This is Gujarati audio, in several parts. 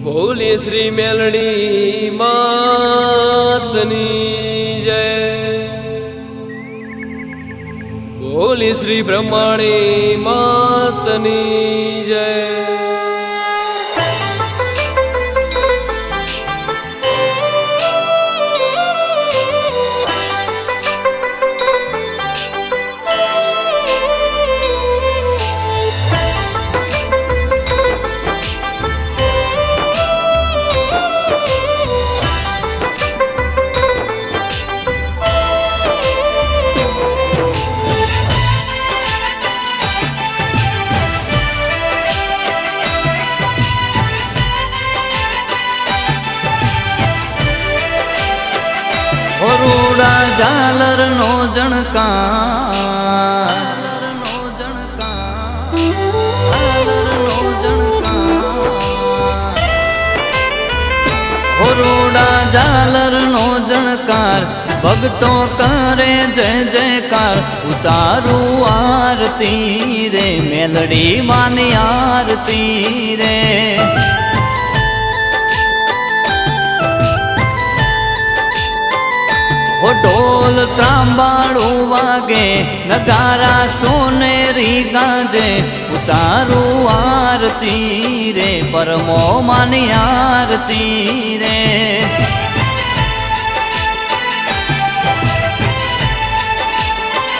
બોલી શ્રી મેલડી માતની જય, બોલી શ્રી બ્રહ્માણી માતની જય. રૂડા ઝાલર નો જણકાર, રૂડા ઝાલર નો જણકાર, ભક્તો કરે જય જયકાર. ઉતારું આરતી રે, મેલડી માની આરતી રે. ઢોલ ત્રાંબાળું વાગે, નગારા સોનેરી ગાજે. ઉતારું આરતી રે, પરમો માની આરતી રે.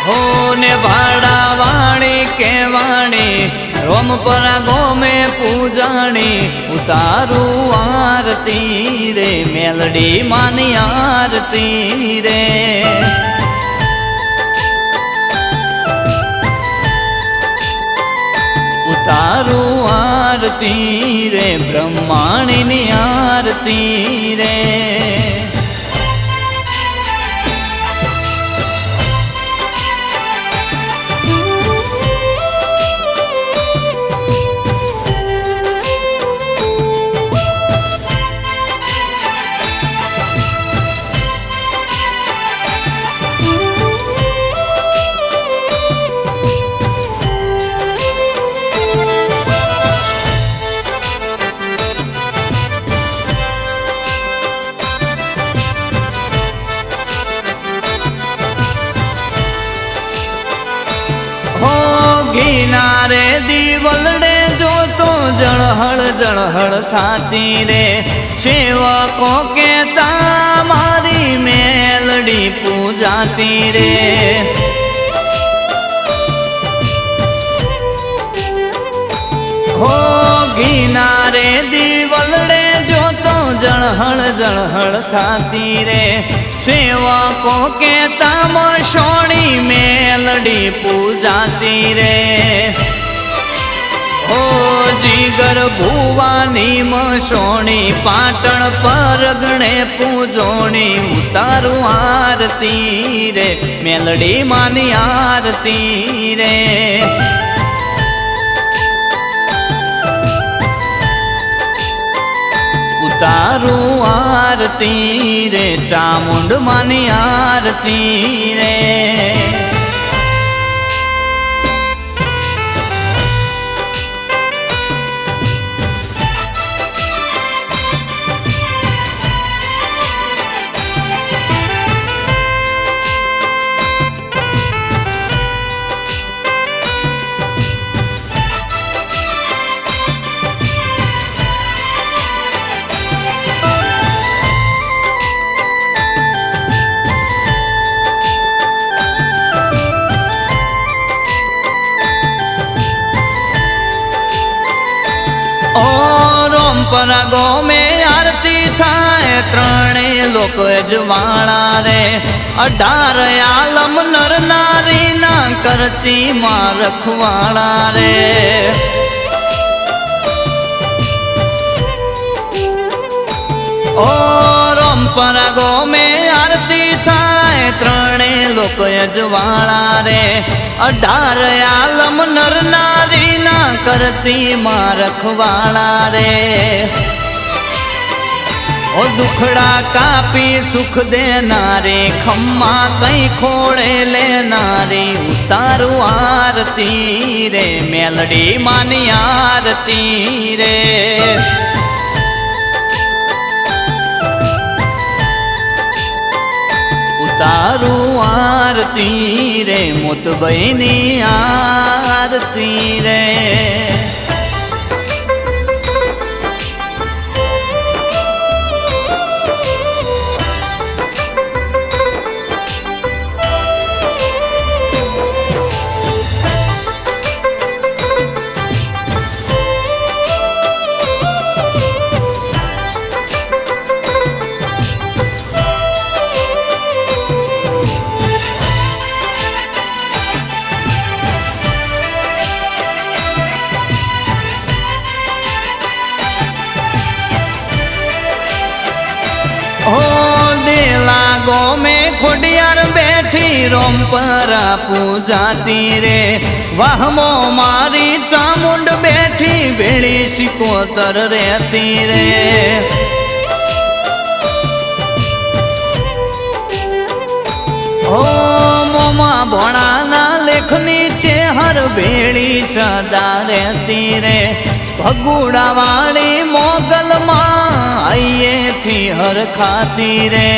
હો ને ભાડા વાણી કેવાણી, રોમપરા ગોમે પૂજાણી. ઉતારું આરતી રે, મેલડી માની આરતી રે. ઉતારું આરતી રે, બ્રહ્માણીની આરતી રે. કિનારે દીવલડે જોતો જળહળ જળહળ થાતી રે. સેવકો કેતા મારી મેલડી પૂજાતી રે. હો કિનારે દીવલડે જોતો જળહળ જળહળ થાતી રે. સેવકો કેતા મસોણી મેલડી પૂજાતી રે. ઓ જીગર ભુવાની મસોણી, પાટણ પરગણે પૂજોણી. ઉતારું આરતી રે, મેલડી માની આરતી રે. ઉતારું આરતી રે, ચામુંડ માની આરતી રે. રોમપરા ગોમે આરતી થાય, ત્રણે લોક અજવાળા રે. 18 આલમ નર નારી ના કરતી માં રખવાળા રે. ઓ રોમપરા ગોમે આરતી થાય, ત્રણે લોક અજવાળા રે. 18 આલમ નર નારી ના કરતી માં રખવાળા રે. ઓ દુખડા કાપી સુખ દેનારે, ખમ્મા કઈ ખોળે લેનારી. ઉતારું આરતી રે, મેલડી માની આરતી રે. ઉતારું આરતી રે મોતબઈની આરતી રે हो देला गो में खोडियार बैठी रोमपरा पूजाती रे वाहमो मारी चामुंड बैठी बेड़ी सिकोतर रहती रे हो मोमा भोणाना लेखनी चेहर बेड़ी सदा रहती रे भगुड़ा वाली मोगल माँ आइए थी हर खाती रे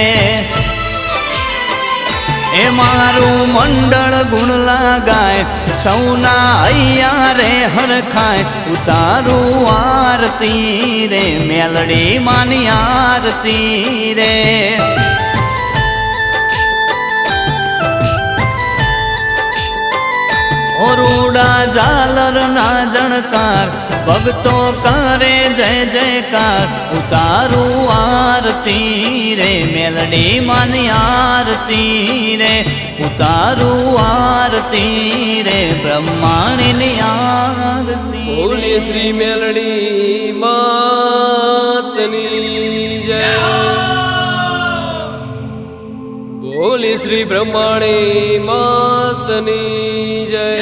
ए मारू मंडल गुण लगाए सौना अय्या रे हर खाए उतारू आरती रे मेलड़ी मानी आरती रे ओरूडा झालर ना जणकार भगतो करे जय जयकार उतारू आरती रे मेलडी मानी आरती रे उतारू आरती रे ब्रह्माणी आरती बोलिए श्री मेलडी मातनी जय बोलिए श्री ब्रह्माणी मातनी जय